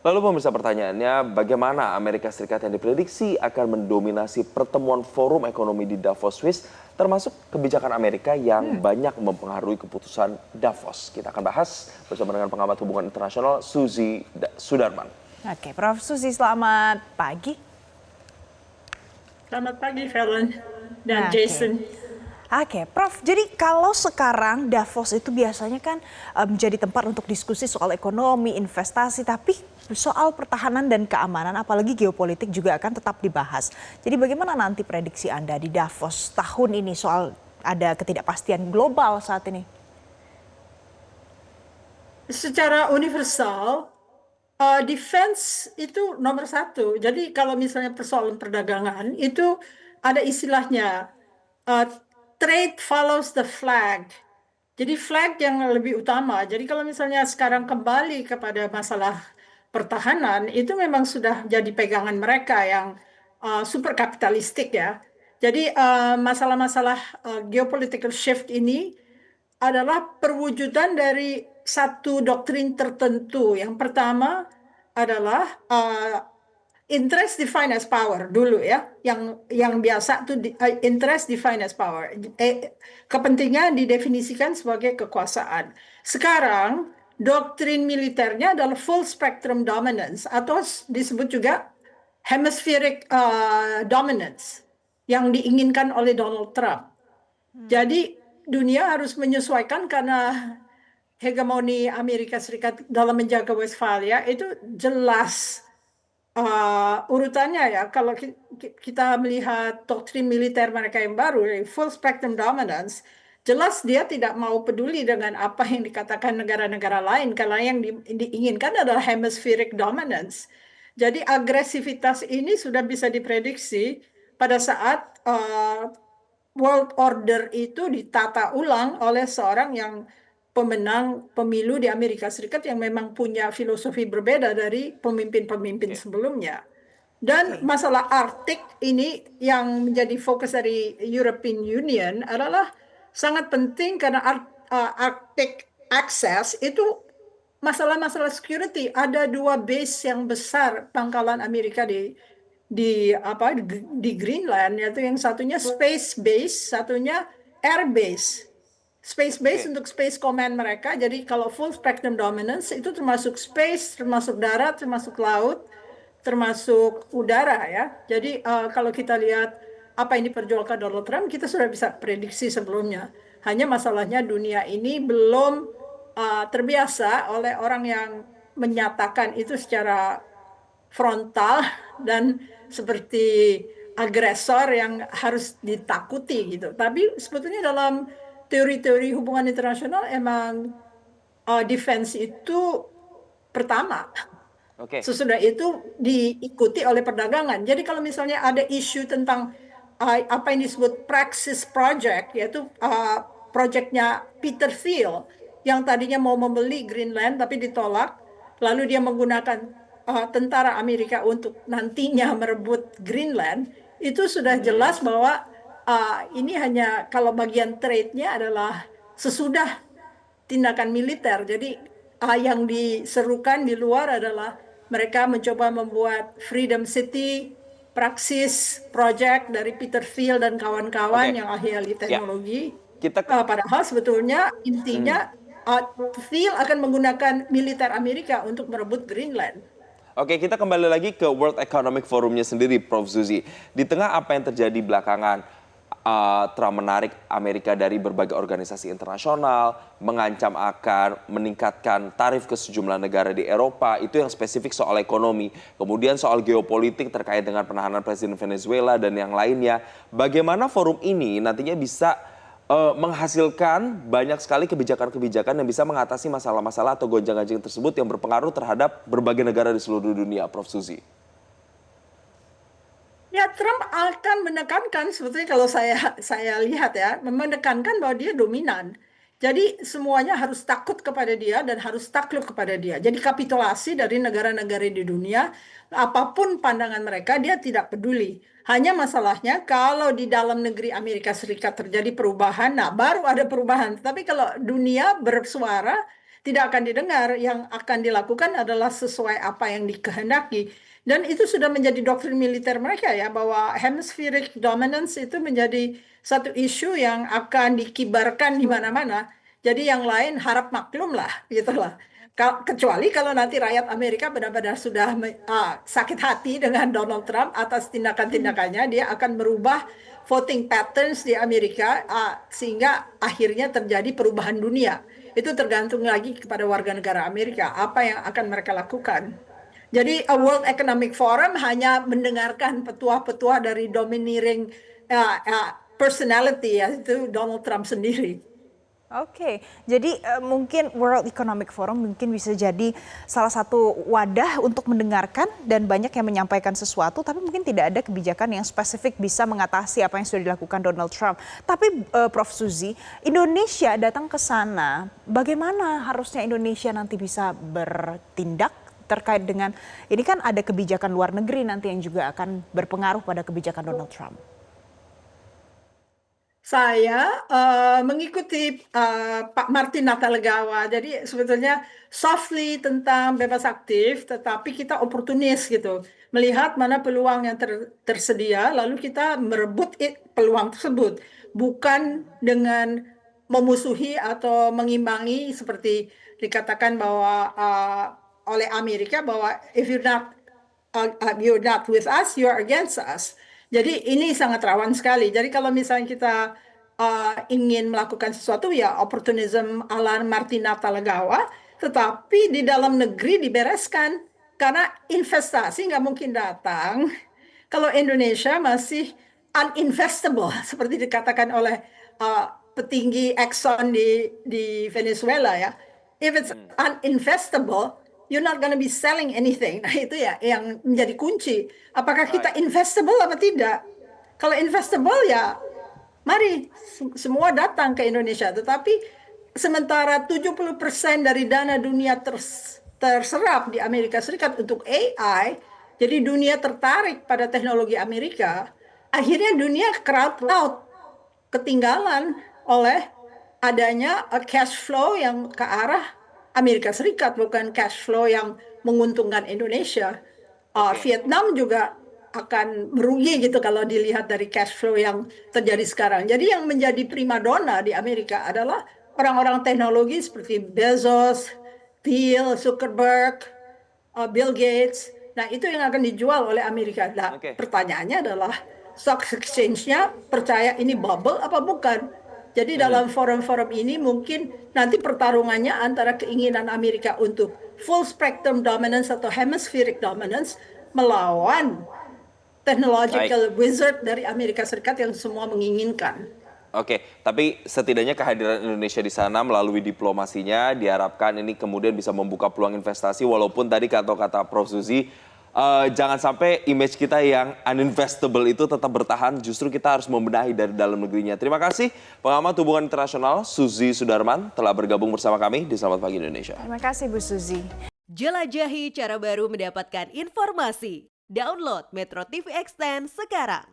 Lalu pemirsa pertanyaannya, bagaimana Amerika Serikat yang diprediksi akan mendominasi pertemuan forum ekonomi di Davos, Swiss, termasuk kebijakan Amerika yang banyak mempengaruhi keputusan Davos. Kita akan bahas bersama dengan pengamat hubungan internasional Suzy Sudarman. Oke, Prof. Suzy, selamat pagi. Selamat pagi, Fallon dan Oke. Jason. Oke, Prof. Jadi kalau sekarang Davos itu biasanya kan menjadi tempat untuk diskusi soal ekonomi, investasi, tapi soal pertahanan dan keamanan, apalagi geopolitik juga akan tetap dibahas. Jadi bagaimana nanti prediksi Anda di Davos tahun ini soal ada ketidakpastian global saat ini? Secara universal, defense itu nomor satu. Jadi kalau misalnya persoalan perdagangan, itu ada istilahnya, uh, trade follows the flag. Jadi flag yang lebih utama. Jadi kalau misalnya sekarang kembali kepada masalah pertahanan, itu memang sudah jadi pegangan mereka yang super kapitalistik ya. Jadi masalah-masalah geopolitical shift ini adalah perwujudan dari satu doktrin tertentu. Yang pertama adalah interest defined as power dulu ya, yang biasa tuh interest defined as power. Kepentingan didefinisikan sebagai kekuasaan. Sekarang doktrin militernya adalah full spectrum dominance atau disebut juga hemispheric dominance yang diinginkan oleh Donald Trump. Jadi dunia harus menyesuaikan karena hegemoni Amerika Serikat dalam menjaga Westphalia itu jelas urutannya ya. Kalau kita melihat doktrin militer mereka yang baru, full spectrum dominance, jelas dia tidak mau peduli dengan apa yang dikatakan negara-negara lain karena yang diinginkan adalah hemispheric dominance. Jadi agresivitas ini sudah bisa diprediksi pada saat world order itu ditata ulang oleh seorang yang pemenang pemilu di Amerika Serikat yang memang punya filosofi berbeda dari pemimpin-pemimpin sebelumnya. Dan masalah Arktik ini yang menjadi fokus dari European Union adalah sangat penting karena Arctic access itu masalah-masalah security. Ada dua base yang besar pangkalan Amerika di Greenland, yaitu yang satunya space base, satunya air base. Space base untuk space command mereka. Jadi kalau full spectrum dominance itu termasuk space, termasuk darat, termasuk laut, termasuk udara ya. Jadi kalau kita lihat apa yang diperjuangkan Donald Trump, kita sudah bisa prediksi sebelumnya. Hanya masalahnya dunia ini belum terbiasa oleh orang yang menyatakan itu secara frontal dan seperti agresor yang harus ditakuti gitu. Tapi sebetulnya dalam teori-teori hubungan internasional emang defense itu pertama. Oke. Sesudah itu diikuti oleh perdagangan. Jadi kalau misalnya ada isu tentang apa yang disebut Praxis Project, yaitu proyeknya Peter Thiel yang tadinya mau membeli Greenland tapi ditolak, lalu dia menggunakan tentara Amerika untuk nantinya merebut Greenland, itu sudah jelas bahwa ini hanya kalau bagian trade-nya adalah sesudah tindakan militer. Jadi yang diserukan di luar adalah mereka mencoba membuat Freedom City, Praxis Project dari Peter Thiel dan kawan-kawan yang ahli teknologi. Padahal sebetulnya intinya Thiel akan menggunakan militer Amerika untuk merebut Greenland. Oke, kita kembali lagi ke World Economic Forumnya sendiri, Prof. Suzy. Di tengah apa yang terjadi belakangan, Trump menarik Amerika dari berbagai organisasi internasional, mengancam akan meningkatkan tarif ke sejumlah negara di Eropa, itu yang spesifik soal ekonomi. Kemudian soal geopolitik terkait dengan penahanan Presiden Venezuela dan yang lainnya. Bagaimana forum ini nantinya bisa menghasilkan banyak sekali kebijakan-kebijakan yang bisa mengatasi masalah-masalah atau gonjang-ganjing tersebut yang berpengaruh terhadap berbagai negara di seluruh dunia, Prof. Suzy? Ya, Trump akan menekankan sebetulnya kalau saya lihat ya, menekankan bahwa dia dominan. Jadi semuanya harus takut kepada dia dan harus takluk kepada dia. Jadi kapitulasi dari negara-negara di dunia, apapun pandangan mereka, dia tidak peduli. Hanya masalahnya kalau di dalam negeri Amerika Serikat terjadi perubahan, nah baru ada perubahan. Tapi kalau dunia bersuara, tidak akan didengar. Yang akan dilakukan adalah sesuai apa yang dikehendaki. Dan itu sudah menjadi doktrin militer mereka ya, bahwa hemispheric dominance itu menjadi satu isu yang akan dikibarkan di mana-mana. Jadi yang lain harap maklum lah, gitu lah. Kecuali kalau nanti rakyat Amerika benar-benar sudah sakit hati dengan Donald Trump atas tindakan-tindakannya, dia akan merubah voting patterns di Amerika sehingga akhirnya terjadi perubahan dunia. Itu tergantung lagi kepada warga negara Amerika, apa yang akan mereka lakukan. Jadi World Economic Forum hanya mendengarkan petua-petua dari domineering personality, yaitu Donald Trump sendiri. Oke, jadi mungkin World Economic Forum mungkin bisa jadi salah satu wadah untuk mendengarkan dan banyak yang menyampaikan sesuatu, tapi mungkin tidak ada kebijakan yang spesifik bisa mengatasi apa yang sudah dilakukan Donald Trump. Tapi Prof. Suzy, Indonesia datang ke sana, bagaimana harusnya Indonesia nanti bisa bertindak terkait dengan, ini kan ada kebijakan luar negeri nanti yang juga akan berpengaruh pada kebijakan Donald Trump. Saya mengikuti Pak Martin Natalegawa. Jadi sebetulnya softly tentang bebas aktif, tetapi kita oportunis gitu. Melihat mana peluang yang tersedia, lalu kita merebut peluang tersebut. Bukan dengan memusuhi atau mengimbangi seperti dikatakan bahwa oleh Amerika bahwa if you're not with us, you're against us. Jadi ini sangat rawan sekali. Jadi kalau misalnya kita ingin melakukan sesuatu ya opportunism ala Martin Natalegawa, tetapi di dalam negeri dibereskan karena investasi nggak mungkin datang kalau Indonesia masih uninvestable seperti dikatakan oleh petinggi Exxon di Venezuela ya. If it's uninvestable, you're not gonna be selling anything. Nah itu ya yang menjadi kunci. Apakah kita investable apa tidak? Kalau investable ya mari semua datang ke Indonesia. Tetapi sementara 70% dari dana dunia terserap di Amerika Serikat untuk AI, jadi dunia tertarik pada teknologi Amerika, akhirnya dunia crowd out, ketinggalan oleh adanya cash flow yang ke arah Amerika Serikat, bukan cash flow yang menguntungkan Indonesia. Vietnam juga akan merugi gitu kalau dilihat dari cash flow yang terjadi sekarang. Jadi yang menjadi primadona di Amerika adalah orang-orang teknologi seperti Bezos, Thiel, Zuckerberg, Bill Gates. Nah itu yang akan dijual oleh Amerika. Nah pertanyaannya adalah stock exchange-nya percaya ini bubble apa bukan? Jadi dalam forum-forum ini mungkin nanti pertarungannya antara keinginan Amerika untuk full spectrum dominance atau hemispheric dominance melawan technological wizard dari Amerika Serikat yang semua menginginkan. Oke, tapi setidaknya kehadiran Indonesia di sana melalui diplomasinya diharapkan ini kemudian bisa membuka peluang investasi walaupun tadi kata Prof. Suzy jangan sampai image kita yang uninvestable itu tetap bertahan, justru kita harus membenahi dari dalam negerinya. Terima kasih pengamat hubungan internasional Suzy Sudarman telah bergabung bersama kami di Selamat Pagi Indonesia. Terima kasih Bu Suzy. Jelajahi cara baru mendapatkan informasi. Download Metro TV Extend sekarang.